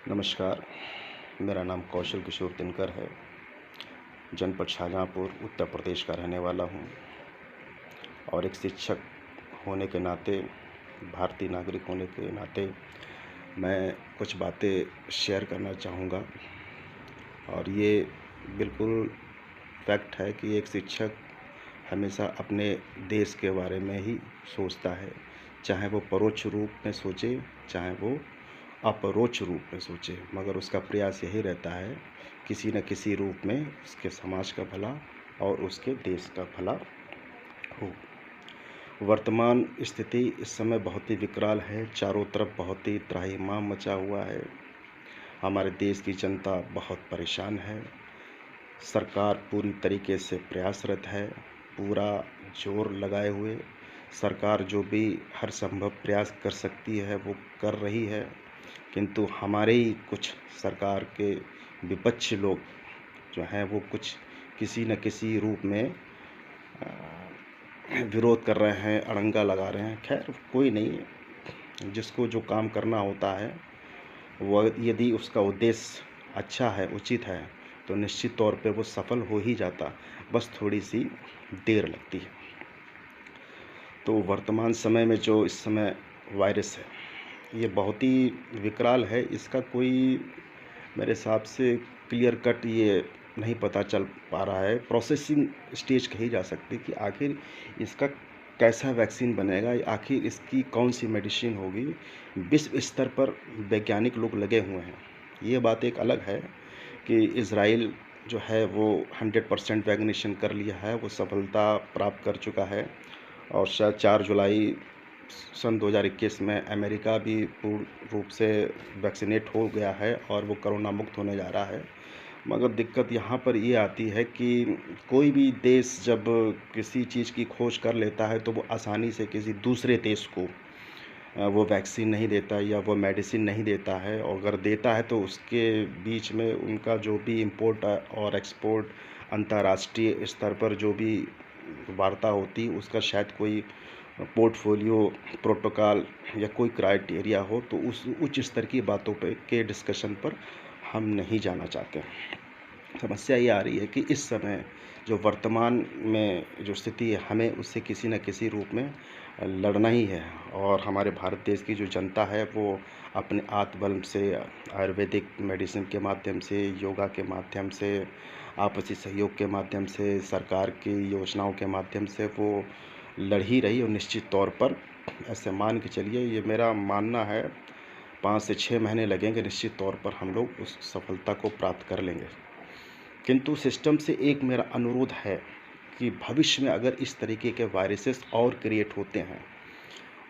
नमस्कार, मेरा नाम कौशल किशोर दिनकर है। जनपद शाहजहाँपुर, उत्तर प्रदेश का रहने वाला हूँ और एक शिक्षक होने के नाते, भारतीय नागरिक होने के नाते मैं कुछ बातें शेयर करना चाहूँगा। और ये बिल्कुल फैक्ट है कि एक शिक्षक हमेशा अपने देश के बारे में ही सोचता है, चाहे वो परोक्ष रूप में सोचे, चाहे वो अपरोक्ष रूप में सोचे, मगर उसका प्रयास यही रहता है किसी न किसी रूप में उसके समाज का भला और उसके देश का भला हो। वर्तमान स्थिति इस समय बहुत ही विकराल है, चारों तरफ बहुत ही त्राहिमाम मचा हुआ है। हमारे देश की जनता बहुत परेशान है। सरकार पूरी तरीके से प्रयासरत है, पूरा जोर लगाए हुए सरकार जो भी हर संभव प्रयास कर सकती है वो कर रही है, किंतु हमारे ही कुछ सरकार के विपक्ष लोग जो हैं वो कुछ किसी न किसी रूप में विरोध कर रहे हैं, अड़ंगा लगा रहे हैं। खैर कोई नहीं, जिसको जो काम करना होता है वह यदि उसका उद्देश्य अच्छा है, उचित है, तो निश्चित तौर पे वो सफल हो ही जाता, बस थोड़ी सी देर लगती है। तो वर्तमान समय में जो इस समय वायरस है ये बहुत ही विकराल है। इसका कोई मेरे हिसाब से क्लियर कट ये नहीं पता चल पा रहा है। प्रोसेसिंग स्टेज कही जा सकती है कि आखिर इसका कैसा वैक्सीन बनेगा, आखिर इसकी कौन सी मेडिसिन होगी। विश्व स्तर पर वैज्ञानिक लोग लगे हुए हैं। ये बात एक अलग है कि इज़राइल जो है वो 100% वैक्सीनेशन कर लिया है, वो सफलता प्राप्त कर चुका है और शायद 4 जुलाई सन 2021 में अमेरिका भी पूर्ण रूप से वैक्सीनेट हो गया है और वो कोरोना मुक्त होने जा रहा है। मगर दिक्कत यहाँ पर ये आती है कि कोई भी देश जब किसी चीज़ की खोज कर लेता है तो वो आसानी से किसी दूसरे देश को वो वैक्सीन नहीं देता या वो मेडिसिन नहीं देता है, और अगर देता है तो उसके बीच में उनका जो भी इम्पोर्ट और एक्सपोर्ट अंतर्राष्ट्रीय स्तर पर जो भी वार्ता होती उसका शायद कोई पोर्टफोलियो प्रोटोकॉल या कोई क्राइटेरिया हो, तो उस उच्च स्तर की बातों पे के डिस्कशन पर हम नहीं जाना चाहते। समस्या ये आ रही है कि इस समय जो वर्तमान में जो स्थिति है हमें उससे किसी न किसी रूप में लड़ना ही है। और हमारे भारत देश की जो जनता है वो अपने आत्मबल से, आयुर्वेदिक मेडिसिन के माध्यम से, योगा के माध्यम से, आपसी सहयोग के माध्यम से, सरकार की योजनाओं के माध्यम से वो लड़ ही रही। और निश्चित तौर पर ऐसे मान के चलिए, ये मेरा मानना है, 5 से 6 महीने लगेंगे, निश्चित तौर पर हम लोग उस सफलता को प्राप्त कर लेंगे। किंतु सिस्टम से एक मेरा अनुरोध है कि भविष्य में अगर इस तरीके के वायरसेस और क्रिएट होते हैं,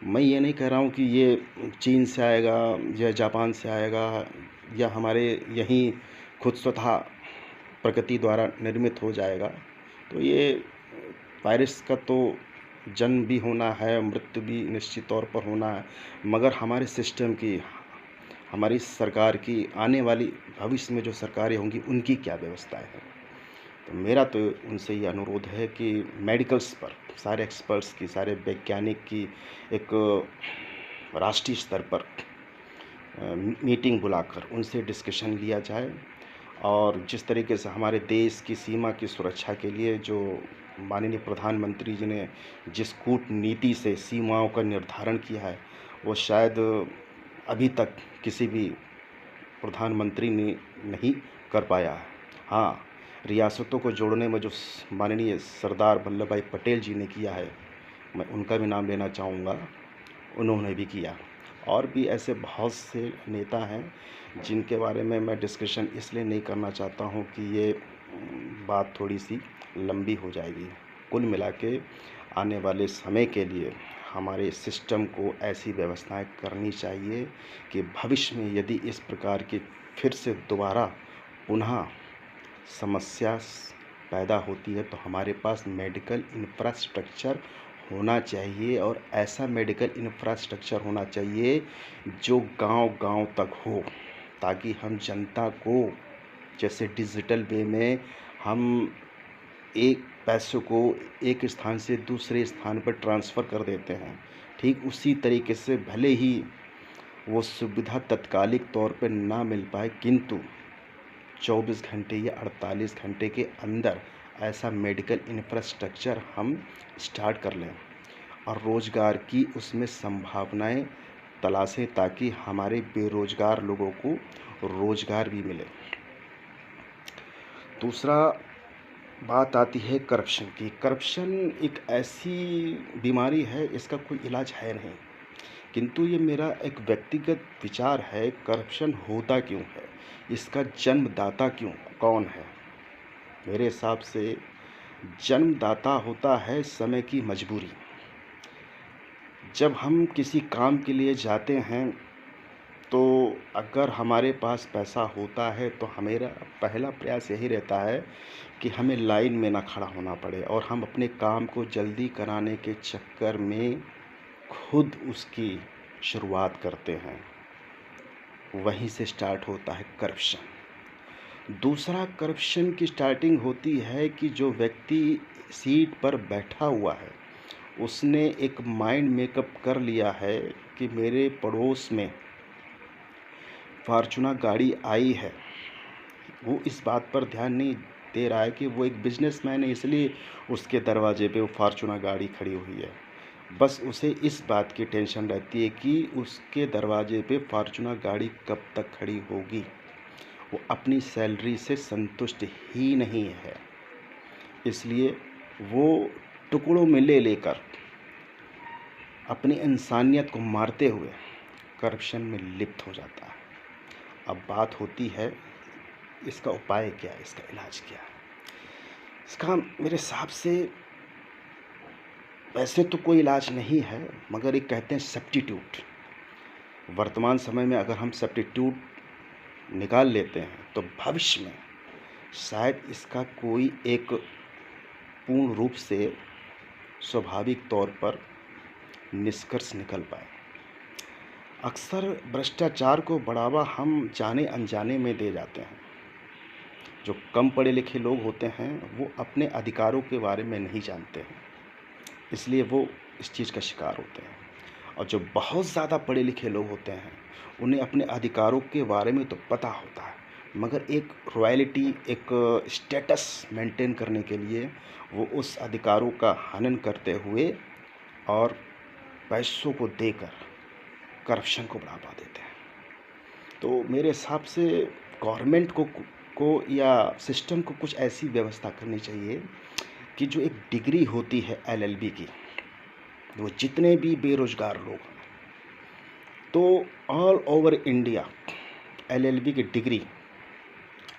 मैं ये नहीं कह रहा हूँ कि ये चीन से आएगा या जापान से आएगा या हमारे यहीं खुद स्वतः प्रकृति द्वारा निर्मित हो जाएगा, तो ये वायरस का तो जन्म भी होना है, मृत्यु भी निश्चित तौर पर होना है, मगर हमारे सिस्टम की, हमारी सरकार की, आने वाली भविष्य में जो सरकारें होंगी उनकी क्या व्यवस्थाएं हैं। तो मेरा तो उनसे ये अनुरोध है कि मेडिकल्स पर सारे एक्सपर्ट्स की, सारे वैज्ञानिक की एक राष्ट्रीय स्तर पर मीटिंग बुलाकर उनसे डिस्कशन लिया जाए। और जिस तरीके से हमारे देश की सीमा की सुरक्षा के लिए जो माननीय प्रधानमंत्री जी ने जिस कूटनीति से सीमाओं का निर्धारण किया है, वो शायद अभी तक किसी भी प्रधानमंत्री ने नहीं कर पाया है। हाँ, रियासतों को जोड़ने में जो माननीय सरदार वल्लभ भाई पटेल जी ने किया है, मैं उनका भी नाम लेना चाहूँगा, उन्होंने भी किया। और भी ऐसे बहुत से नेता हैं जिनके बारे में मैं डिस्कशन इसलिए नहीं करना चाहता हूँ कि ये बात थोड़ी सी लंबी हो जाएगी। कुल मिला के आने वाले समय के लिए हमारे सिस्टम को ऐसी व्यवस्थाएं करनी चाहिए कि भविष्य में यदि इस प्रकार की फिर से दोबारा पुनः समस्या पैदा होती है तो हमारे पास मेडिकल इंफ्रास्ट्रक्चर होना चाहिए। और ऐसा मेडिकल इंफ्रास्ट्रक्चर होना चाहिए जो गांव-गांव तक हो, ताकि हम जनता को, जैसे डिजिटल वे में हम एक पैसों को एक स्थान से दूसरे स्थान पर ट्रांसफ़र कर देते हैं, ठीक उसी तरीके से भले ही वो सुविधा तत्कालिक तौर पे ना मिल पाए, किंतु 24 घंटे या 48 घंटे के अंदर ऐसा मेडिकल इंफ्रास्ट्रक्चर हम स्टार्ट कर लें और रोज़गार की उसमें संभावनाएं तलाशें, ताकि हमारे बेरोज़गार लोगों को रोज़गार भी मिले। दूसरा बात आती है करप्शन की। करप्शन एक ऐसी बीमारी है, इसका कोई इलाज है नहीं, किंतु ये मेरा एक व्यक्तिगत विचार है। करप्शन होता क्यों है, इसका जन्मदाता कौन है? मेरे हिसाब से जन्मदाता होता है समय की मजबूरी। जब हम किसी काम के लिए जाते हैं, तो अगर हमारे पास पैसा होता है तो मेरा पहला प्रयास यही रहता है कि हमें लाइन में ना खड़ा होना पड़े और हम अपने काम को जल्दी कराने के चक्कर में खुद उसकी शुरुआत करते हैं। वहीं से स्टार्ट होता है करप्शन। दूसरा, करप्शन की स्टार्टिंग होती है कि जो व्यक्ति सीट पर बैठा हुआ है, उसने एक माइंड मेकअप कर लिया है कि मेरे पड़ोस में फॉर्च्यूनर गाड़ी आई है। वो इस बात पर ध्यान नहीं दे रहा है कि वो एक बिजनेसमैन है, इसलिए उसके दरवाजे पे वो फॉर्च्यूनर गाड़ी खड़ी हुई है। बस उसे इस बात की टेंशन रहती है कि उसके दरवाजे पे फॉर्च्यूनर गाड़ी कब तक खड़ी होगी। वो अपनी सैलरी से संतुष्ट ही नहीं है, इसलिए वो टुकड़ों में ले लेकर अपनी इंसानियत को मारते हुए करप्शन में लिप्त हो जाता है। अब बात होती है इसका उपाय क्या है, इसका इलाज क्या है? इसका मेरे हिसाब से वैसे तो कोई इलाज नहीं है, मगर एक कहते हैं सब्स्टिट्यूट। वर्तमान समय में अगर हम सब्स्टिट्यूट निकाल लेते हैं तो भविष्य में शायद इसका कोई एक पूर्ण रूप से स्वाभाविक तौर पर निष्कर्ष निकल पाए। अक्सर भ्रष्टाचार को बढ़ावा हम जाने अनजाने में दे जाते हैं। जो कम पढ़े लिखे लोग होते हैं वो अपने अधिकारों के बारे में नहीं जानते हैं, इसलिए वो इस चीज़ का शिकार होते हैं। और जो बहुत ज़्यादा पढ़े लिखे लोग होते हैं उन्हें अपने अधिकारों के बारे में तो पता होता है, मगर एक रॉयल्टी, एक स्टेटस मेंटेन करने के लिए वो उस अधिकारों का हनन करते हुए और पैसों को देकर करप्शन को बढ़ावा देते हैं। तो मेरे हिसाब से गवर्नमेंट को या सिस्टम को कुछ ऐसी व्यवस्था करनी चाहिए कि जो एक डिग्री होती है एलएलबी की, वो जितने भी बेरोज़गार लोग हैं, तो ऑल ओवर इंडिया एलएलबी की डिग्री,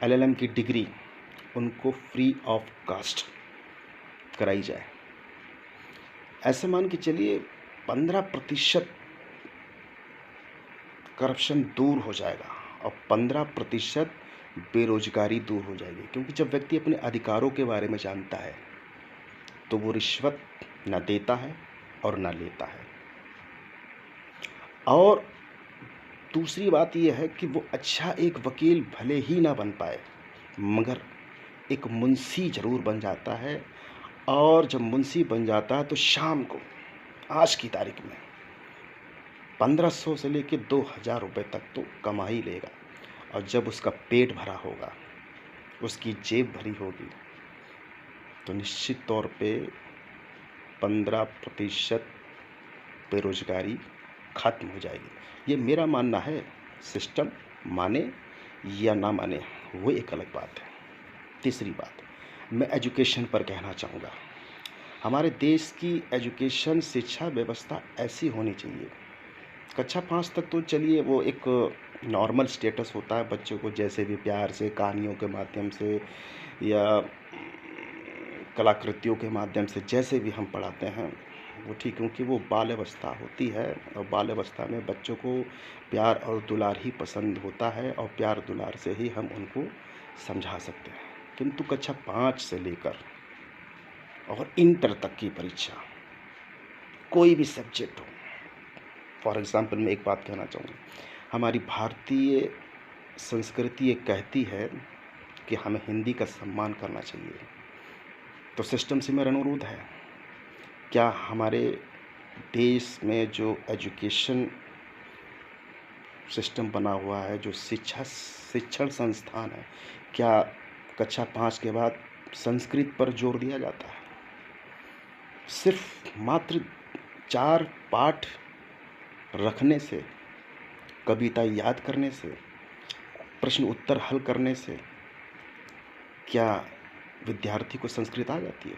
एलएलएम की डिग्री उनको फ्री ऑफ कास्ट कराई जाए। ऐसे मान के चलिए 15% करप्शन दूर हो जाएगा और 15% बेरोजगारी दूर हो जाएगी, क्योंकि जब व्यक्ति अपने अधिकारों के बारे में जानता है तो वो रिश्वत ना देता है और ना लेता है। और दूसरी बात यह है कि वो अच्छा एक वकील भले ही ना बन पाए, मगर एक मुंशी ज़रूर बन जाता है। और जब मुंशी बन जाता है तो शाम को, आज की तारीख में 1500 से लेकर 2000 रुपये तक तो कमा ही लेगा। और जब उसका पेट भरा होगा, उसकी जेब भरी होगी, तो निश्चित तौर पे 15% बेरोजगारी खत्म हो जाएगी। ये मेरा मानना है। सिस्टम माने या ना माने वो एक अलग बात है। तीसरी बात, मैं एजुकेशन पर कहना चाहूँगा। हमारे देश की एजुकेशन, शिक्षा व्यवस्था ऐसी होनी चाहिए। कक्षा 5 तक तो चलिए वो एक नॉर्मल स्टेटस होता है, बच्चों को जैसे भी प्यार से, कहानियों के माध्यम से या कलाकृतियों के माध्यम से जैसे भी हम पढ़ाते हैं वो ठीक, क्योंकि वो बाल अवस्था होती है और बाल अवस्था में बच्चों को प्यार और दुलार ही पसंद होता है और प्यार दुलार से ही हम उनको समझा सकते हैं। किंतु कक्षा 5 से लेकर और इंटर तक की परीक्षा, कोई भी सब्जेक्ट हो, फॉर एग्ज़ाम्पल मैं एक बात कहना चाहूँगा, हमारी भारतीय संस्कृति ये कहती है कि हमें हिंदी का सम्मान करना चाहिए। तो सिस्टम से मेरा अनुरोध है, क्या हमारे देश में जो एजुकेशन सिस्टम बना हुआ है, जो शिक्षण संस्थान है, क्या कक्षा 5 के बाद संस्कृत पर जोर दिया जाता है? सिर्फ मात्र 4 पाठ रखने से, कविता याद करने से, प्रश्न उत्तर हल करने से क्या विद्यार्थी को संस्कृत आ जाती है?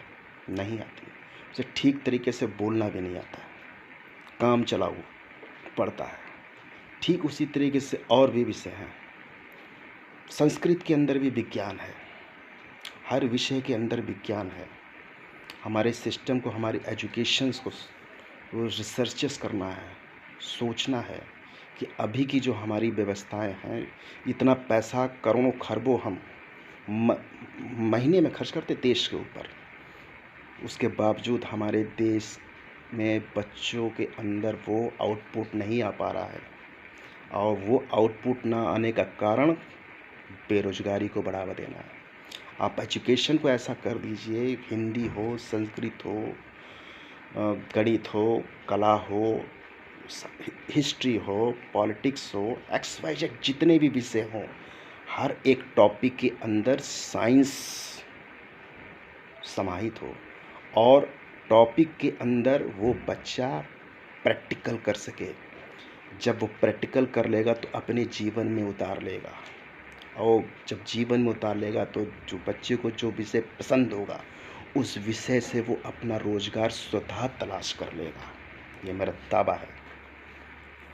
नहीं आती है। उसे ठीक तरीके से बोलना भी नहीं आता है, काम चलाऊ पड़ता है। ठीक उसी तरीके से और भी विषय हैं। संस्कृत के अंदर भी विज्ञान है, हर विषय के अंदर विज्ञान है। हमारे सिस्टम को, हमारे एजुकेशंस को वो रिसर्चेस करना है, सोचना है कि अभी की जो हमारी व्यवस्थाएं हैं, इतना पैसा करोड़ों खरबों हम महीने में खर्च करते देश के ऊपर, उसके बावजूद हमारे देश में बच्चों के अंदर वो आउटपुट नहीं आ पा रहा है। और वो आउटपुट ना आने का कारण बेरोजगारी को बढ़ावा देना है। आप एजुकेशन को ऐसा कर दीजिए, हिंदी हो, संस्कृत हो, गणित हो, कला हो, हिस्ट्री हो, पॉलिटिक्स हो, XYZ जितने भी विषय हों, हर एक टॉपिक के अंदर साइंस समाहित हो और टॉपिक के अंदर वो बच्चा प्रैक्टिकल कर सके। जब वो प्रैक्टिकल कर लेगा तो अपने जीवन में उतार लेगा, और जब जीवन में उतार लेगा तो जो बच्चे को जो विषय पसंद होगा उस विषय से वो अपना रोजगार स्वतः तलाश कर लेगा। ये मेरा दावा है।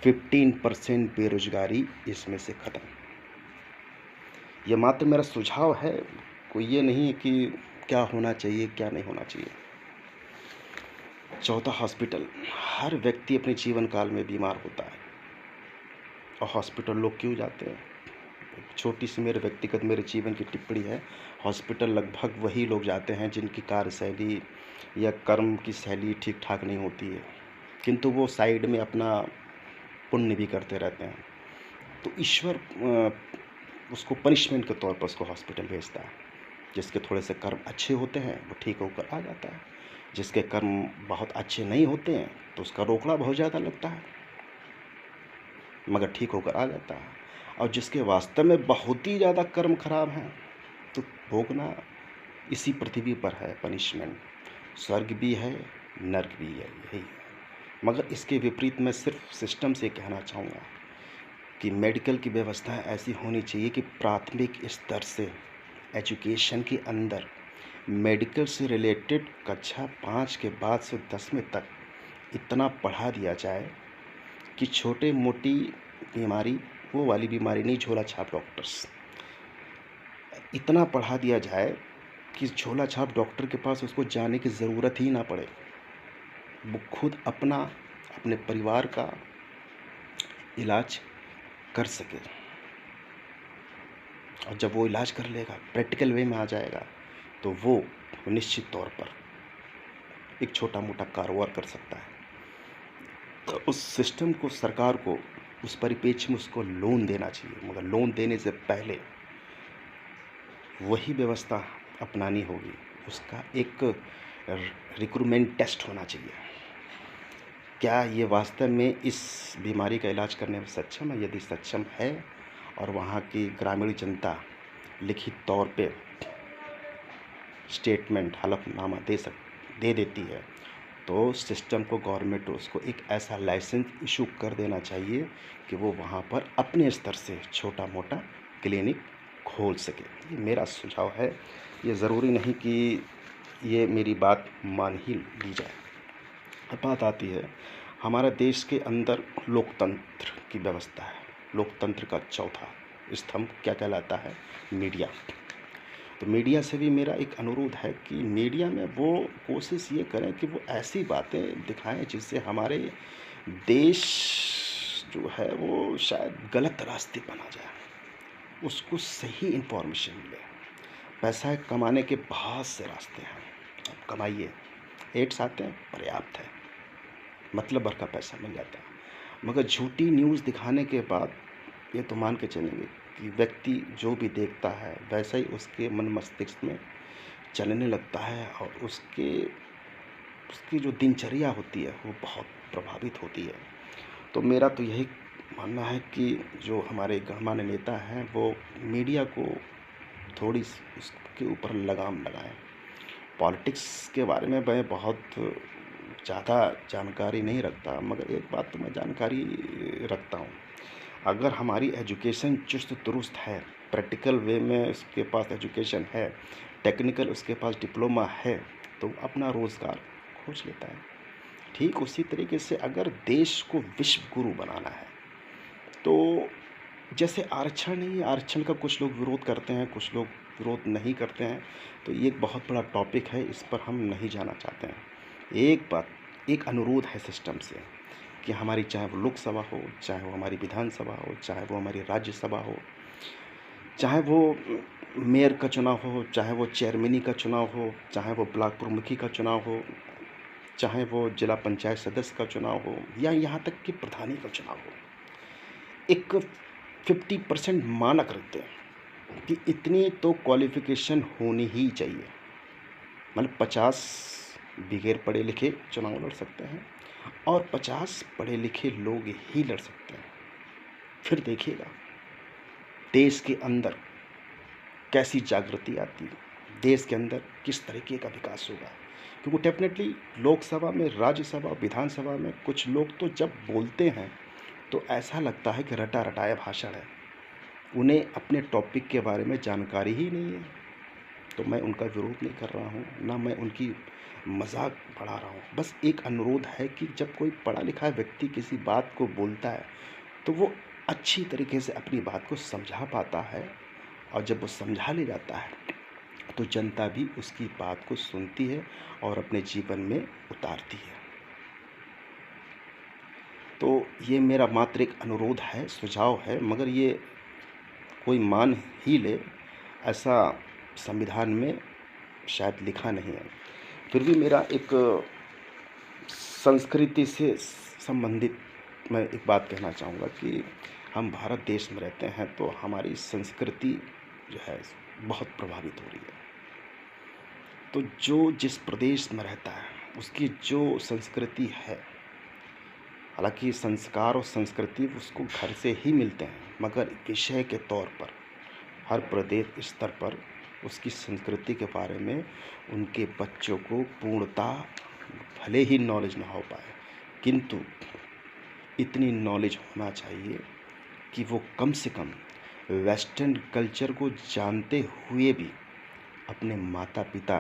15% बेरोजगारी इसमें से ख़त्म। ये मात्र मेरा सुझाव है, कोई ये नहीं है कि क्या होना चाहिए क्या नहीं होना चाहिए। चौथा, हॉस्पिटल। हर व्यक्ति अपने जीवन काल में बीमार होता है और हॉस्पिटल लोग क्यों जाते हैं? छोटी सी मेरे जीवन की टिप्पणी है। हॉस्पिटल लगभग वही लोग जाते हैं जिनकी कार्यशैली या कर्म की शैली ठीक ठाक नहीं होती है, किंतु वो साइड में अपना पुण्य भी करते रहते हैं। तो ईश्वर उसको पनिशमेंट के तौर पर उसको हॉस्पिटल भेजता है। जिसके थोड़े से कर्म अच्छे होते हैं वो ठीक होकर आ जाता है, जिसके कर्म बहुत अच्छे नहीं होते हैं तो उसका रोकड़ा बहुत ज़्यादा लगता है, मगर ठीक होकर आ जाता है। और जिसके वास्तव में बहुत ही ज़्यादा कर्म खराब हैं तो भोगना इसी पृथ्वी पर है पनिशमेंट। स्वर्ग भी है, नर्क भी है, यही है। मगर इसके विपरीत मैं सिर्फ सिस्टम से कहना चाहूँगा कि मेडिकल की व्यवस्था ऐसी होनी चाहिए कि प्राथमिक स्तर से एजुकेशन के अंदर मेडिकल से रिलेटेड कक्षा 5 के बाद से 10वीं तक इतना पढ़ा दिया जाए कि छोटे मोटी बीमारी, वो वाली बीमारी नहीं, झोला छाप डॉक्टर्स, इतना पढ़ा दिया जाए कि झोला छाप डॉक्टर के पास उसको जाने की ज़रूरत ही ना पड़े। वो खुद अपने परिवार का इलाज कर सके। और जब वो इलाज कर लेगा, प्रैक्टिकल वे में आ जाएगा, तो वो निश्चित तौर पर एक छोटा मोटा कारोबार कर सकता है। तो उस सिस्टम को, सरकार को उस परिप्रेक्ष्य में उसको लोन देना चाहिए, मगर लोन देने से पहले वही व्यवस्था अपनानी होगी। उसका एक रिक्रूटमेंट टेस्ट होना चाहिए। क्या ये वास्तव में इस बीमारी का इलाज करने में सक्षम है? यदि सक्षम है और वहाँ की ग्रामीण जनता लिखित तौर पे स्टेटमेंट, हलफनामा दे देती है, तो सिस्टम को, गवर्नमेंट उसको एक ऐसा लाइसेंस इशू कर देना चाहिए कि वो वहाँ पर अपने स्तर से छोटा मोटा क्लिनिक खोल सके। ये मेरा सुझाव है। ये ज़रूरी नहीं कि ये मेरी बात मान ही ली जाए। अब बात आती है, हमारे देश के अंदर लोकतंत्र की व्यवस्था है। लोकतंत्र का चौथा स्तंभ क्या कहलाता है? मीडिया। तो मीडिया से भी मेरा एक अनुरोध है कि मीडिया में वो कोशिश ये करें कि वो ऐसी बातें दिखाएं जिससे हमारे देश जो है वो शायद गलत रास्ते पर ना जाए, उसको सही इन्फॉर्मेशन मिले। पैसा कमाने के बहुत से रास्ते हैं, आप कमाइए, एड्स आते हैं, पर्याप्त है, मतलब भर का पैसा मिल जाता है। मगर झूठी न्यूज़ दिखाने के बाद ये तो मान के चलेंगे कि व्यक्ति जो भी देखता है वैसा ही उसके मन मस्तिष्क में चलने लगता है, और उसकी जो दिनचर्या होती है वो बहुत प्रभावित होती है। तो मेरा तो यही मानना है कि जो हमारे गणमान्य नेता हैं वो मीडिया को थोड़ी उसके ऊपर लगाम लगाएं। पॉलिटिक्स के बारे में मैं बहुत ज़्यादा जानकारी नहीं रखता, मगर एक बात तो मैं जानकारी रखता हूँ। अगर हमारी एजुकेशन चुस्त दुरुस्त है, प्रैक्टिकल वे में उसके पास एजुकेशन है, टेक्निकल उसके पास डिप्लोमा है, तो अपना रोज़गार खोज लेता है। ठीक उसी तरीके से अगर देश को विश्व गुरु बनाना है, तो जैसे आरक्षण नहीं, आरक्षण का कुछ लोग विरोध करते हैं, कुछ लोग विरोध नहीं करते हैं, तो ये एक बहुत बड़ा टॉपिक है, इस पर हम नहीं जाना चाहते हैं। एक बात, एक अनुरोध है सिस्टम से कि हमारी, चाहे वो लोकसभा हो, चाहे वो हमारी विधानसभा हो, चाहे वो हमारी राज्यसभा हो, चाहे वो मेयर का चुनाव हो, चाहे वो चेयरमैनी का चुनाव हो, चाहे वो ब्लॉक प्रमुखी का चुनाव हो, चाहे वो जिला पंचायत सदस्य का चुनाव हो, या यहाँ तक कि प्रधानी का चुनाव हो, एक 50% मानक रखते हैं कि इतनी तो क्वालिफिकेशन होनी ही चाहिए। मतलब 50 बगैर पढ़े लिखे चुनाव लड़ सकते हैं और 50 पढ़े लिखे लोग ही लड़ सकते हैं। फिर देखिएगा देश के अंदर कैसी जागृति आती है, देश के अंदर किस तरीके का विकास होगा। क्योंकि डेफिनेटली लोकसभा में, राज्यसभा, विधानसभा में कुछ लोग तो जब बोलते हैं तो ऐसा लगता है कि रटा रटाया भाषण है, उन्हें अपने टॉपिक के बारे में जानकारी ही नहीं है। तो मैं उनका विरोध नहीं कर रहा हूँ, ना मैं उनकी मजाक बढ़ा रहा हूँ। बस एक अनुरोध है कि जब कोई पढ़ा लिखा व्यक्ति किसी बात को बोलता है तो वो अच्छी तरीके से अपनी बात को समझा पाता है, और जब वो समझा ले जाता है तो जनता भी उसकी बात को सुनती है और अपने जीवन में उतारती है। तो ये मेरा मात्र एक अनुरोध है, सुझाव है, मगर ये कोई मान ही ले ऐसा संविधान में शायद लिखा नहीं है। फिर भी मेरा एक संस्कृति से संबंधित मैं एक बात कहना चाहूँगा कि हम भारत देश में रहते हैं, तो हमारी संस्कृति जो है बहुत प्रभावित हो रही है। तो जो जिस प्रदेश में रहता है उसकी जो संस्कृति है, हालांकि संस्कार और संस्कृति उसको घर से ही मिलते हैं, मगर विषय के तौर पर हर प्रदेश स्तर पर उसकी संस्कृति के बारे में उनके बच्चों को पूर्णतः भले ही नॉलेज ना हो पाए, किंतु इतनी नॉलेज होना चाहिए कि वो कम से कम वेस्टर्न कल्चर को जानते हुए भी अपने माता पिता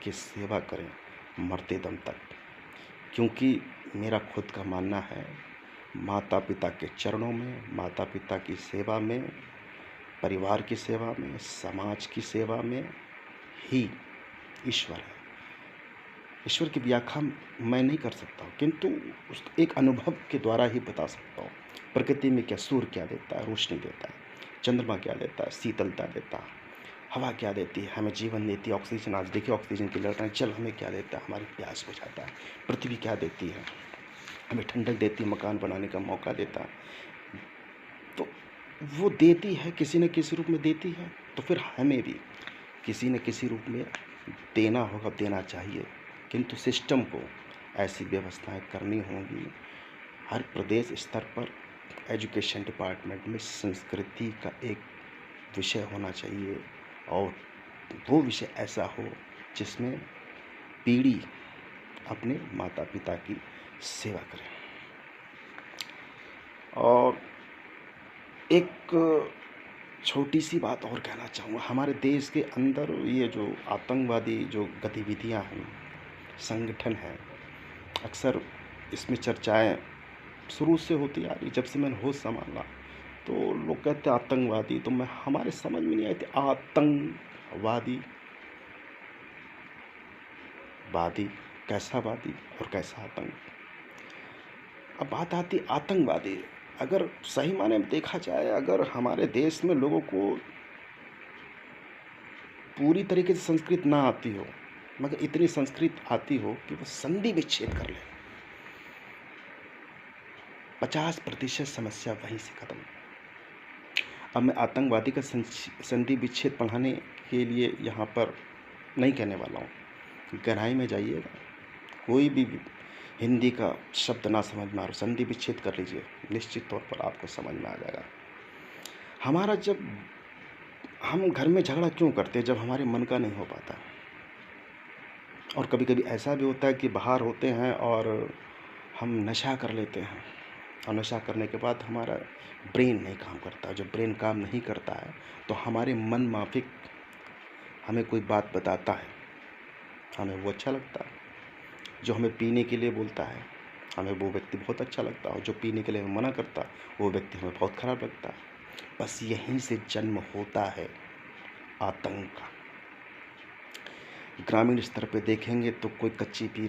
की सेवा करें मरते दम तक। क्योंकि मेरा खुद का मानना है, माता पिता के चरणों में, माता पिता की सेवा में, परिवार की सेवा में, समाज की सेवा में ही ईश्वर है। ईश्वर की व्याख्या मैं नहीं कर सकता हूँ, किंतु उस एक अनुभव के द्वारा ही बता सकता हूँ। प्रकृति में क्या, सूर्य क्या देता है, रोशनी देता है, चंद्रमा क्या देता है, शीतलता देता है, हवा क्या देती है, हमें जीवन देती है, ऑक्सीजन, आज देखिए ऑक्सीजन की लड़ रहे हैं, जल हमें क्या देता है, हमारी प्यास बुझाता है, पृथ्वी क्या देती है, हमें ठंडक देती है, मकान बनाने का मौका देता है। तो वो देती है, किसी न किसी रूप में देती है, तो फिर हमें भी किसी न किसी रूप में देना होगा, देना चाहिए। किंतु सिस्टम को ऐसी व्यवस्थाएं करनी होंगी, हर प्रदेश स्तर पर एजुकेशन डिपार्टमेंट में संस्कृति का एक विषय होना चाहिए, और वो विषय ऐसा हो जिसमें पीढ़ी अपने माता पिता की सेवा करे। और एक छोटी सी बात और कहना चाहूँगा, हमारे देश के अंदर ये जो आतंकवादी जो गतिविधियां हैं, संगठन हैं, अक्सर इसमें चर्चाएं शुरू से होती आ रही। जब से मैंने होश संभाला तो लोग कहते हैं आतंकवादी, तो मैं, हमारे समझ में नहीं आई थी आतंकवादी, वादी, कैसा वादी और कैसा आतंक। अब बात आती आतंकवादी। अगर सही माने में देखा जाए, अगर हमारे देश में लोगों को पूरी तरीके से संस्कृत ना आती हो, मगर इतनी संस्कृत आती हो कि वो संधि विच्छेद कर ले, 50% समस्या वहीं से खत्म। अब मैं आतंकवादी का संधि विच्छेद पढ़ाने के लिए यहाँ पर नहीं कहने वाला हूँ। गहराई में जाइएगा, कोई भी हिंदी का शब्द ना समझ में आ रहा, संधि विच्छेद कर लीजिए, निश्चित तौर पर आपको समझ में आ जाएगा। हमारा जब हम घर में झगड़ा क्यों करते हैं? जब हमारे मन का नहीं हो पाता। और कभी कभी ऐसा भी होता है कि बाहर होते हैं और हम नशा कर लेते हैं, और नशा करने के बाद हमारा ब्रेन नहीं काम करता। जब ब्रेन काम नहीं करता है तो हमारे मन माफिक हमें कोई बात बताता है, हमें वो अच्छा लगता है। जो हमें पीने के लिए बोलता है, हमें वो व्यक्ति बहुत अच्छा लगता है, और जो पीने के लिए हमें मना करता है वो व्यक्ति हमें बहुत खराब लगता है। बस यहीं से जन्म होता है आतंक का। ग्रामीण स्तर पे देखेंगे तो कोई कच्ची पीर